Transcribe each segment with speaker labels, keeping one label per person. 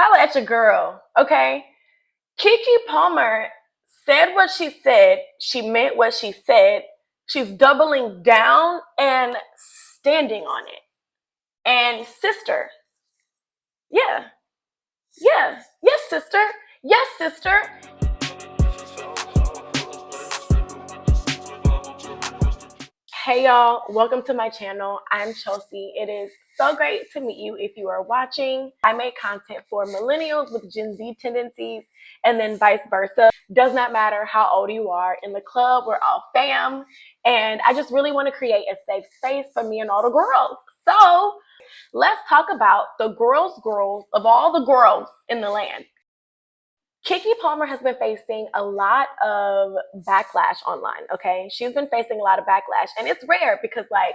Speaker 1: holla at your girl, okay? Keke Palmer said what she said. She meant what she said. She's doubling down and standing on it. And sister, yeah, yes, sister, yes, sister. Hey y'all, welcome to my channel. I'm Chelsea. It is so great to meet you if you are watching. I make content for millennials with Gen Z tendencies and then vice versa. Does not matter how old you are. In the club, we're all fam. And I just really want to create a safe space for me and all the girls. So let's talk about the girls of all the girls in the land. Keke Palmer has been facing a lot of backlash online, okay? She's been facing a lot of backlash, and it's rare because, like,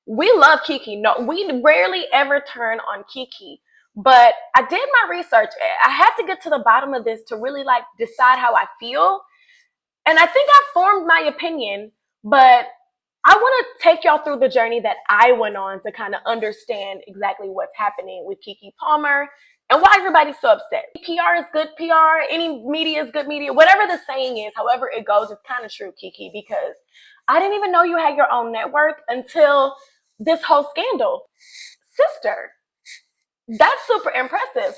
Speaker 1: we love Keke. No, we rarely ever turn on Keke, but I did my research. I had to get to the bottom of this to really, like, decide how I feel, and I think I formed my opinion, but I want to take y'all through the journey that I went on to kind of understand exactly what's happening with Keke Palmer and why everybody's so upset. PR is good PR, any media is good media, whatever the saying is, however it goes, it's kind of true, Keke, because I didn't even know you had your own network until this whole scandal. Sister, that's super impressive.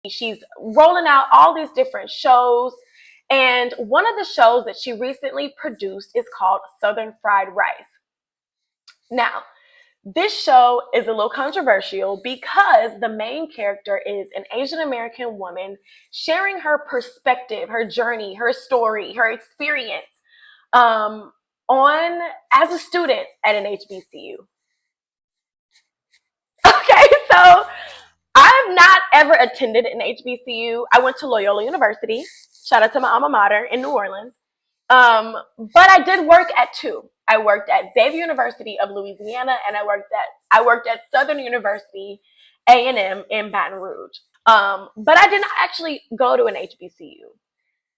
Speaker 1: She's rolling out all these different shows. And one of the shows that she recently produced is called Southern Fried Rice. Now, this show is a little controversial because the main character is an Asian American woman sharing her perspective, her journey, her story, her experience on as a student at an HBCU. Okay, so I've not ever attended an HBCU. I went to Loyola University. Shout out to my alma mater in New Orleans. But I did work at two. I worked at Xavier University of Louisiana, and I worked at Southern University A&M in Baton Rouge. But I did not actually go to an HBCU.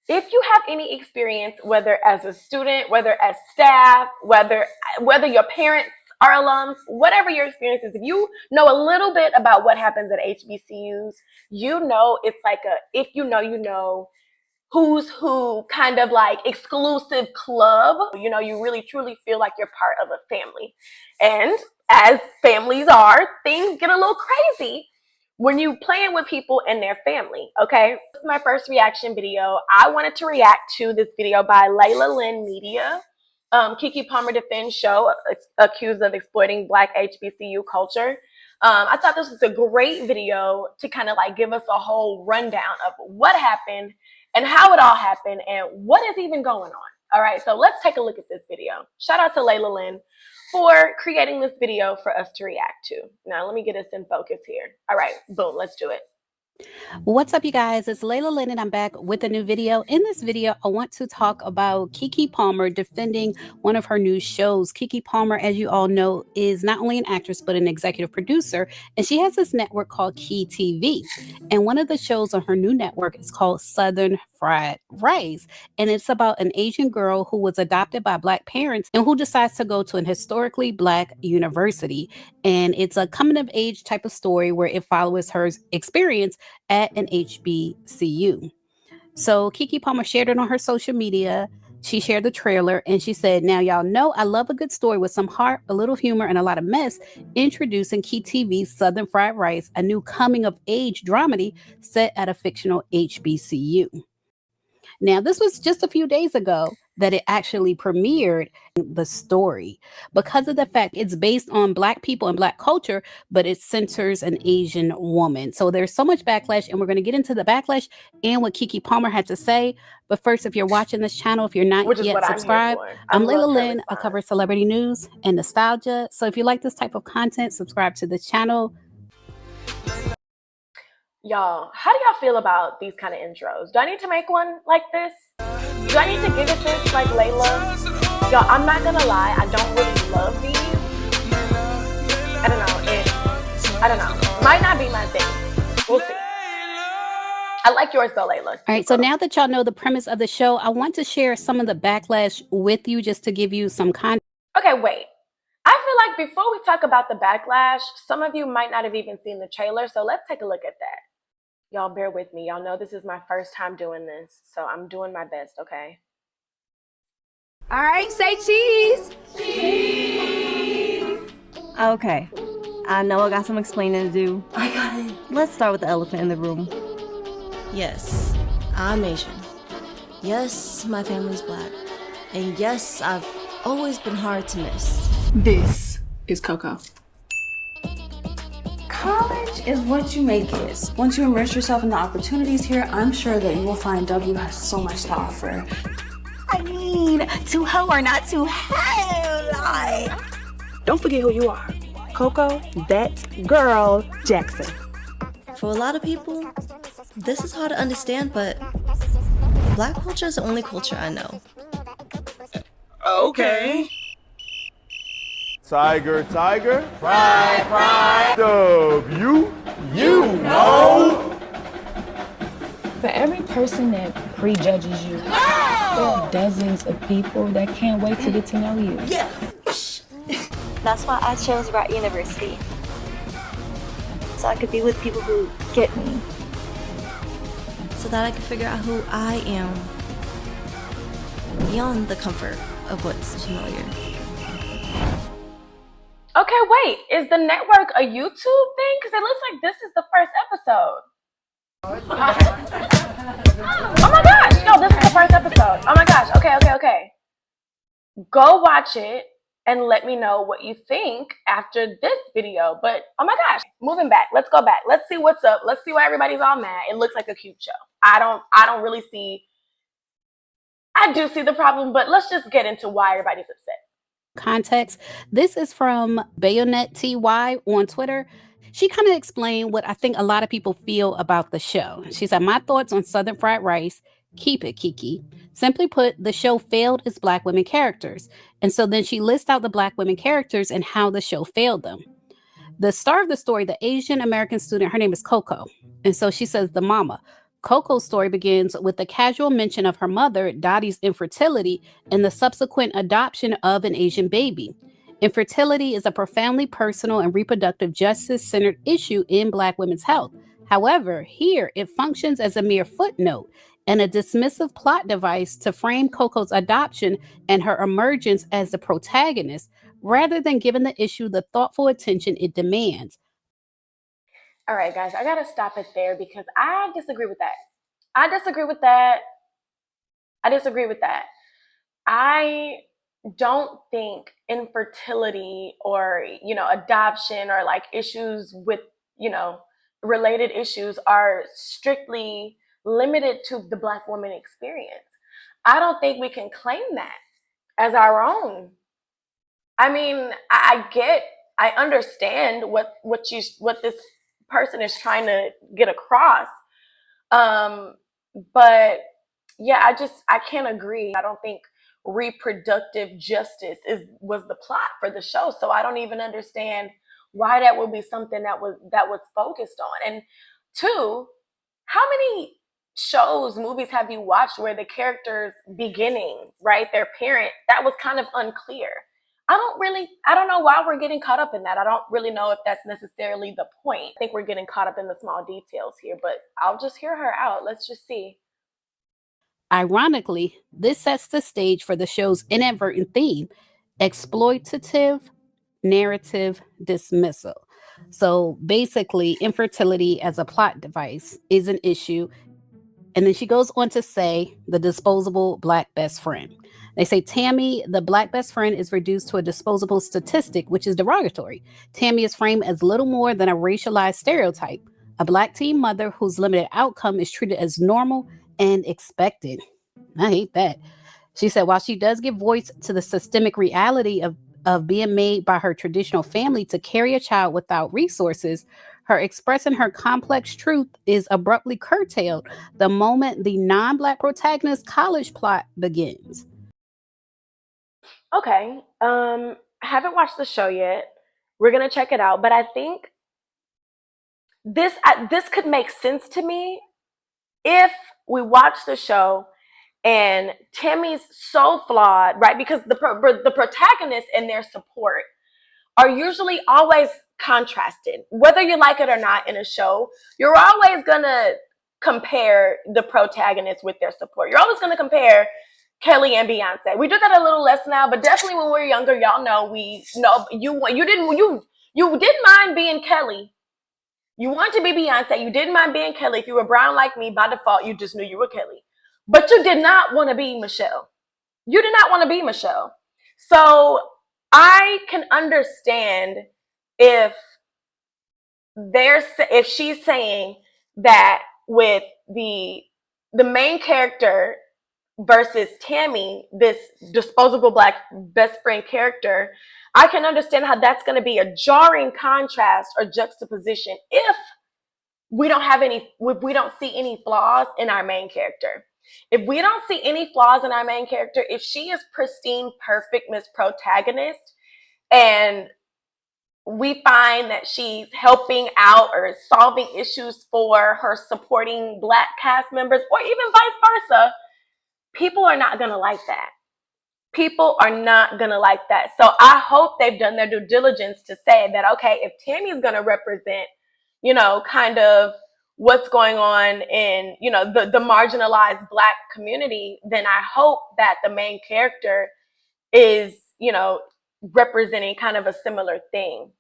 Speaker 1: If you have any experience, whether as a student, whether as staff, whether your parents are alums, whatever your experience is, if you know a little bit about what happens at HBCUs, you know it's like if you know who's who kind of like exclusive club. You know, you really truly feel like you're part of a family. And as families are, things get a little crazy when you playing with people in their family, okay? This is my first reaction video. I wanted to react to this video by Layla Lynn Media. Keke Palmer defends show accused of exploiting Black HBCU culture. I thought this was a great video to kind of like give us a whole rundown of what happened and how it all happened and what is even going on. All right, so let's take a look at this video. Shout out to Layla Lynn for creating this video for us to react to. Now, let me get us in focus here. All right, boom, let's do it.
Speaker 2: What's up, you guys? It's Layla Lynn, and I'm back with a new video. In this video, I want to talk about Keke Palmer defending one of her new shows. Keke Palmer, as you all know, is not only an actress, but an executive producer, and she has this network called Key TV. And one of the shows on her new network is called Southern Fried Rice, and it's about an Asian girl who was adopted by Black parents and who decides to go to an historically Black university. And it's a coming of age type of story where it follows her experience at an HBCU. So Keke Palmer shared it on her social media. She shared the trailer and she said, "Now y'all know I love a good story with some heart, a little humor, and a lot of mess. Introducing Key TV's Southern Fried Rice, a new coming of age dramedy set at a fictional HBCU." Now, this was just a few days ago that it actually premiered the story because of the fact it's based on Black people and Black culture, but it centers an Asian woman. So there's so much backlash, and we're going to get into the backlash and what Keke Palmer had to say. But first, if you're watching this channel, if you're not yet subscribed, I'm Layla Lynn. I cover celebrity news and nostalgia. So if you like this type of content, subscribe to the channel.
Speaker 1: Y'all, how do y'all feel about these kind of intros? Do I need to make one like this? Do I need to give it this like Layla? Y'all, I'm not gonna lie, I don't really love these. I don't know. Might not be my thing. We'll see. I like yours though, Layla.
Speaker 2: All right, so now that y'all know the premise of the show, I want to share some of the backlash with you just to give you some context.
Speaker 1: Okay, wait. I feel like before we talk about the backlash, some of you might not have even seen the trailer, so let's take a look at that. Y'all bear with me. Y'all know this is my first time doing this, so I'm doing my best, okay?
Speaker 3: All right, say cheese. Cheese. Okay, I know I got some explaining to do. I got it. Let's start with the elephant in the room.
Speaker 4: Yes, I'm Asian. Yes, my family's black. And yes, I've always been hard to miss.
Speaker 5: This is Coco.
Speaker 6: College is what you make it. Once you immerse yourself in the opportunities here, I'm sure that you will find W has so much to offer.
Speaker 7: I mean, too hoe or not too hoe, like.
Speaker 8: Don't forget who you are. Coco, that girl, Jackson.
Speaker 4: For a lot of people, this is hard to understand, but black culture is the only culture I know.
Speaker 8: Okay.
Speaker 9: Tiger, tiger. Pride, pride. W, you know.
Speaker 10: For every person that prejudges you, there are dozens of people that can't wait to get to know you.
Speaker 7: Yeah.
Speaker 3: That's why I chose Wright University. So I could be with people who get me.
Speaker 4: So that I can figure out who I am beyond the comfort of what's familiar.
Speaker 1: Okay, wait. Is the network a YouTube thing? Because it looks like this is the first episode. Oh my gosh. No, this is the first episode. Oh my gosh. Okay. Go watch it and let me know what you think after this video. But oh my gosh, moving back. Let's go back. Let's see what's up. Let's see why everybody's all mad. It looks like a cute show. I don't really see. I do see the problem, but let's just get into why everybody's upset.
Speaker 2: Context. This is from Bayonet TY on Twitter. She kind of explained what I think a lot of people feel about the show. She said, my thoughts on Southern Fried Rice, keep it, Keke. Simply put, the show failed its black women characters. And so then she lists out the black women characters and how the show failed them. The star of the story, the Asian American student, her name is Coco. And so she says, the mama. Coco's story begins with the casual mention of her mother, Dottie's infertility, and the subsequent adoption of an Asian baby. Infertility is a profoundly personal and reproductive justice-centered issue in Black women's health. However, here it functions as a mere footnote and a dismissive plot device to frame Coco's adoption and her emergence as the protagonist, rather than giving the issue the thoughtful attention it demands.
Speaker 1: All right, guys, I gotta stop it there because I disagree with that. I don't think infertility or, adoption or like issues with, related issues are strictly limited to the Black woman experience. I don't think we can claim that as our own. I mean, I understand what this person is trying to get across. But yeah, I can't agree. I don't think reproductive justice was the plot for the show. So I don't even understand why that would be something that was focused on. And two, how many shows, movies have you watched where the characters beginning, right, their parent, that was kind of unclear? I don't know why we're getting caught up in that. I don't really know if that's necessarily the point. I think we're getting caught up in the small details here, but I'll just hear her out. Let's just see.
Speaker 2: Ironically, this sets the stage for the show's inadvertent theme, exploitative narrative dismissal. So basically, infertility as a plot device is an issue. And then she goes on to say the disposable Black best friend. They say Tammy, the Black best friend, is reduced to a disposable statistic, which is derogatory. Tammy is framed as little more than a racialized stereotype, a Black teen mother whose limited outcome is treated as normal and expected. I hate that. She said, while she does give voice to the systemic reality of being made by her traditional family to carry a child without resources, her expressing her complex truth is abruptly curtailed the moment the non-Black protagonist's college plot begins.
Speaker 1: Okay. I haven't watched the show yet. We're gonna check it out, but I think this could make sense to me if we watch the show and Tammy's so flawed, right? Because the protagonist and their support are usually always contrasted. Whether you like it or not in a show, you're always going to compare the protagonist with their support. You're always going to compare Kelly and Beyonce. We do that a little less now, but definitely when we were younger, y'all know you didn't mind being Kelly. You wanted to be Beyonce. You didn't mind being Kelly. If you were brown like me, by default, you just knew you were Kelly. But you did not want to be Michelle. You did not want to be Michelle. So I can understand if she's saying that with the main character versus Tammy, this disposable black best friend character, I can understand how that's going to be a jarring contrast or juxtaposition if we don't see any flaws in our main character. If we don't see any flaws in our main character, if she is pristine, perfect Miss Protagonist, and we find that she's helping out or solving issues for her supporting black cast members, or even vice versa, people are not going to like that. People are not going to like that. So I hope they've done their due diligence to say that, okay, if Tammy's going to represent, kind of what's going on in, the marginalized black community, then I hope that the main character is, representing kind of a similar thing.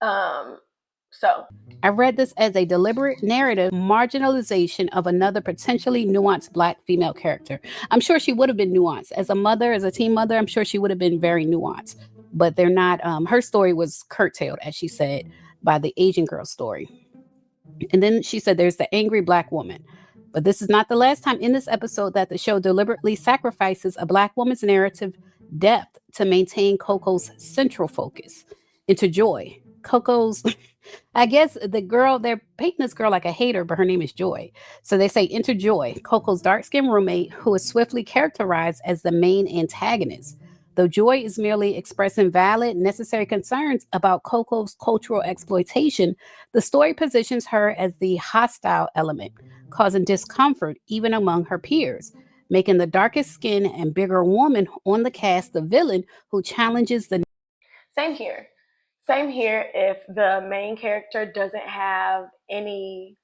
Speaker 1: So
Speaker 2: I read this as a deliberate narrative marginalization of another potentially nuanced black female character. I'm sure she would have been nuanced. As a mother, as a teen mother, I'm sure she would have been very nuanced. But they're not. Her story was curtailed, as she said, by the Asian girl story. And then she said there's the angry black woman. But this is not the last time in this episode that the show deliberately sacrifices a black woman's narrative depth to maintain Coco's central focus into Joy. Coco's I guess they're painting this girl like a hater, but her name is Joy. So they say enter Joy, Coco's dark-skinned roommate, who is swiftly characterized as the main antagonist. Though Joy is merely expressing valid, necessary concerns about Coco's cultural exploitation, the story positions her as the hostile element, causing discomfort even among her peers, making the darkest skinned and bigger woman on the cast the villain who challenges the.
Speaker 1: Same here. Same here if the main character doesn't have any,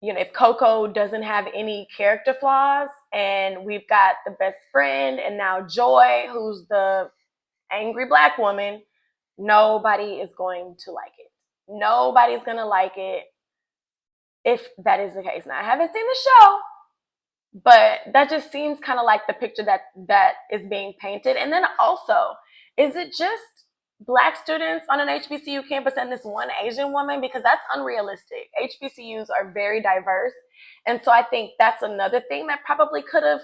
Speaker 1: if Coco doesn't have any character flaws, and we've got the best friend and now Joy, who's the angry black woman, nobody is going to like it. Nobody's going to like it if that is the case. Now, I haven't seen the show, but that just seems kind of like the picture that is being painted. And then also, is it just black students on an HBCU campus and this one Asian woman? Because that's unrealistic. HBCUs are very diverse. And so I think that's another thing that probably could have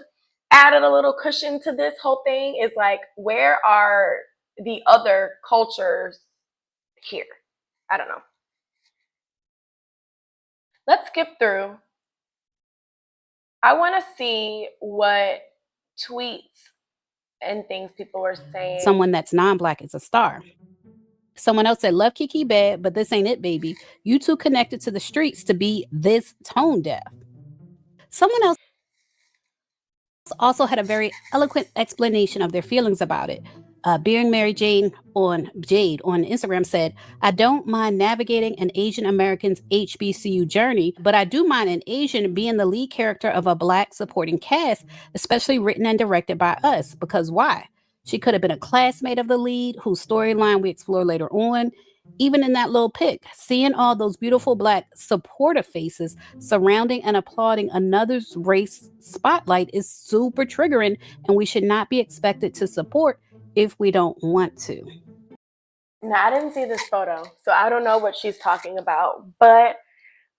Speaker 1: added a little cushion to this whole thing, is like, where are the other cultures here? I don't know. Let's skip through. I want to see what tweets and things people were saying.
Speaker 2: Someone that's non-black is a star. Someone else said, love Keke bad, but this ain't it, baby. You two connected to the streets to be this tone deaf. Someone else also had a very eloquent explanation of their feelings about it. Being Mary Jade on Instagram said, I don't mind navigating an Asian American's HBCU journey, but I do mind an Asian being the lead character of a black supporting cast, especially written and directed by us. Because why? She could have been a classmate of the lead, whose storyline we explore later on. Even in that little pic, seeing all those beautiful black supportive faces surrounding and applauding another's race spotlight is super triggering, and we should not be expected to support if we don't want to.
Speaker 1: Now, I didn't see this photo, so I don't know what she's talking about, but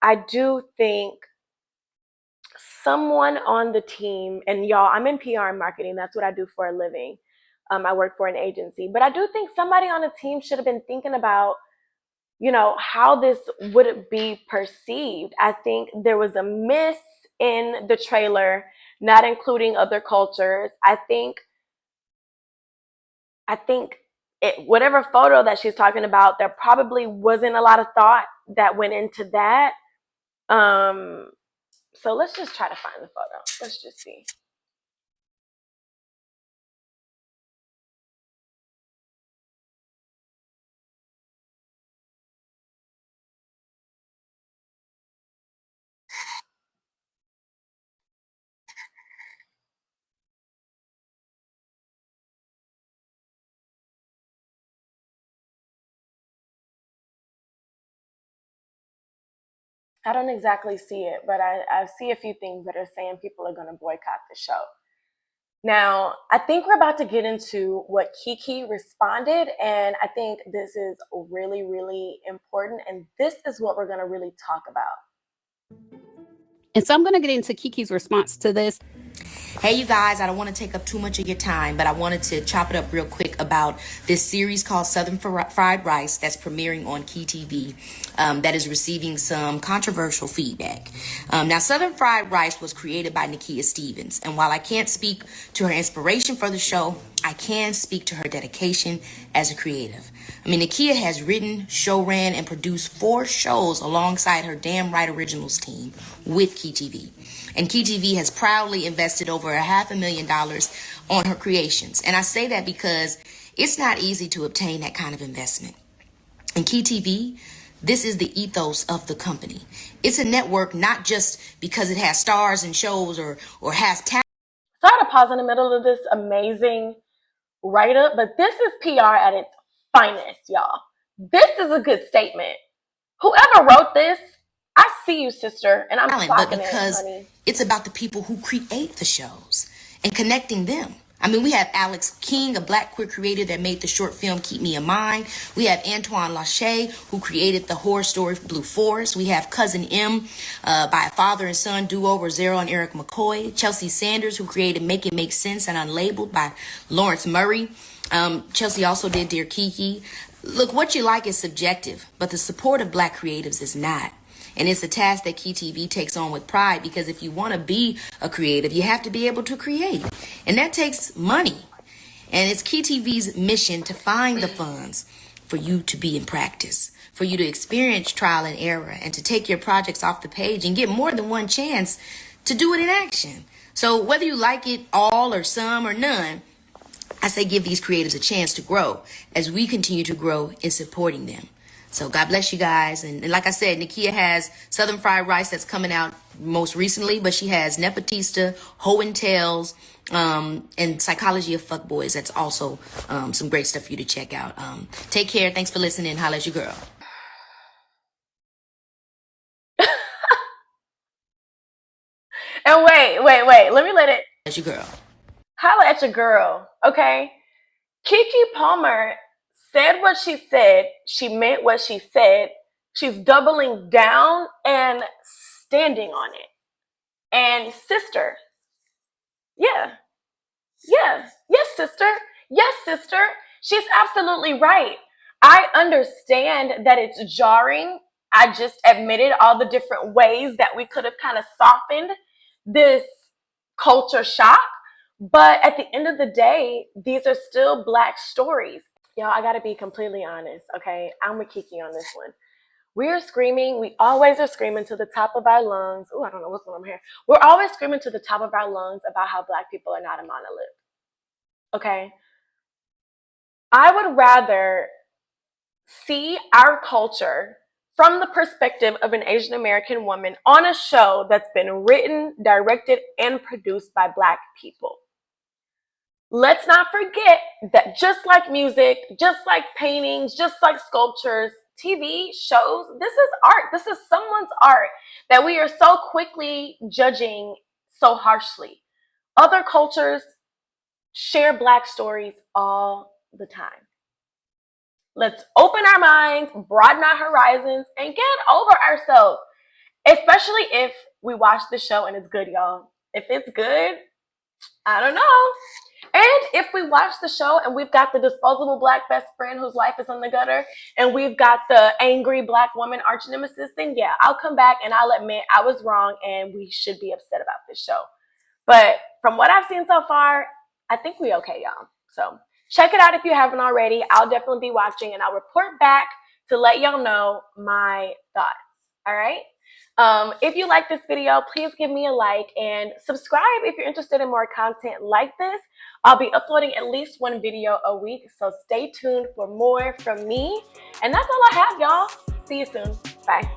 Speaker 1: I do think someone on the team, and y'all, I'm in PR and marketing. That's what I do for a living. I work for an agency, but I do think somebody on the team should have been thinking about, how this would be perceived. I think there was a miss in the trailer, not including other cultures. I think whatever photo that she's talking about, there probably wasn't a lot of thought that went into that. So let's just try to find the photo. Let's just see. I don't exactly see it, but I see a few things that are saying people are going to boycott the show. Now, I think we're about to get into what Keke responded, and I think this is really, really important, and this is what we're going to really talk about.
Speaker 2: And so I'm going to get into Keke's response to this.
Speaker 11: Hey, you guys, I don't want to take up too much of your time, but I wanted to chop it up real quick about this series called Southern Fried Rice that's premiering on Key TV that is receiving some controversial feedback. Now, Southern Fried Rice was created by Nakia Stevens, and while I can't speak to her inspiration for the show, I can speak to her dedication as a creative. I mean, Nakia has written, show ran, and produced 4 shows alongside her Damn Right Originals team with Key TV. And Key TV has proudly invested over $500,000 on her creations. And I say that because it's not easy to obtain that kind of investment. And Key TV, this is the ethos of the company. It's a network not just because it has stars and shows or has talent.
Speaker 1: Sorry to pause in the middle of this amazing write-up, but this is PR at its finest, y'all. This is a good statement. Whoever wrote this, I see you, sister, and I'm
Speaker 11: But
Speaker 1: clocking
Speaker 11: because
Speaker 1: it, honey.
Speaker 11: it's about the people who create the shows and connecting them. I mean, we have Alex King, a black queer creator that made the short film Keep Me in Mind. We have Antoine Lachey, who created the horror story Blue Forest. We have Cousin M by a father and son duo, Rosero and Eric McCoy. Chelsea Sanders, who created Make It Make Sense and Unlabeled by Lawrence Murray. Chelsea also did Dear Keke. Look, what you like is subjective, but the support of black creatives is not. And it's a task that Key TV takes on with pride, because if you want to be a creative, you have to be able to create. And that takes money. And it's Key TV's mission to find the funds for you to be in practice, for you to experience trial and error, and to take your projects off the page and get more than one chance to do it in action. So whether you like it all or some or none, I say give these creatives a chance to grow as we continue to grow in supporting them. So God bless you guys. And like I said, Nakia has Southern Fried Rice that's coming out most recently, but she has Nepotista, Ho and Tails, and Psychology of Fuckboys. That's also some great stuff for you to check out. Take care. Thanks for listening. Holla at your girl.
Speaker 1: And wait. Let me let it.
Speaker 11: At your girl.
Speaker 1: Holla at your girl, okay? Keke Palmer said what she said. She meant what she said. She's doubling down and standing on it. And sister, yes, sister. She's absolutely right. I understand that it's jarring. I just admitted all the different ways that we could have kind of softened this culture shock. But at the end of the day, these are still Black stories. Y'all, I gotta be completely honest, okay? I'm with Keke on this one. We're screaming. We always are screaming to the top of our lungs. Oh, I don't know what's going on here. We're always screaming to the top of our lungs about how Black people are not a monolith, okay? I would rather see our culture from the perspective of an Asian American woman on a show that's been written, directed, and produced by Black people. Let's not forget that just like music, just like paintings, just like sculptures, TV shows, this is art. This is someone's art that we are so quickly judging so harshly. Other cultures share Black stories all the time. Let's open our minds, broaden our horizons, and get over ourselves, especially if we watch the show and it's good, y'all. If it's good, I don't know. And if we watch the show and we've got the disposable Black best friend whose life is in the gutter, and we've got the angry Black woman arch nemesis, then yeah, I'll come back and I'll admit I was wrong and we should be upset about this show. But from what I've seen so far, I think we okay, y'all. So check it out if you haven't already. I'll definitely be watching and I'll report back to let y'all know my thoughts. All right? If you like this video, please give me a like and subscribe if you're interested in more content like this. I'll be uploading at least one video a week, so stay tuned for more from me. And that's all I have, y'all. See you soon. Bye.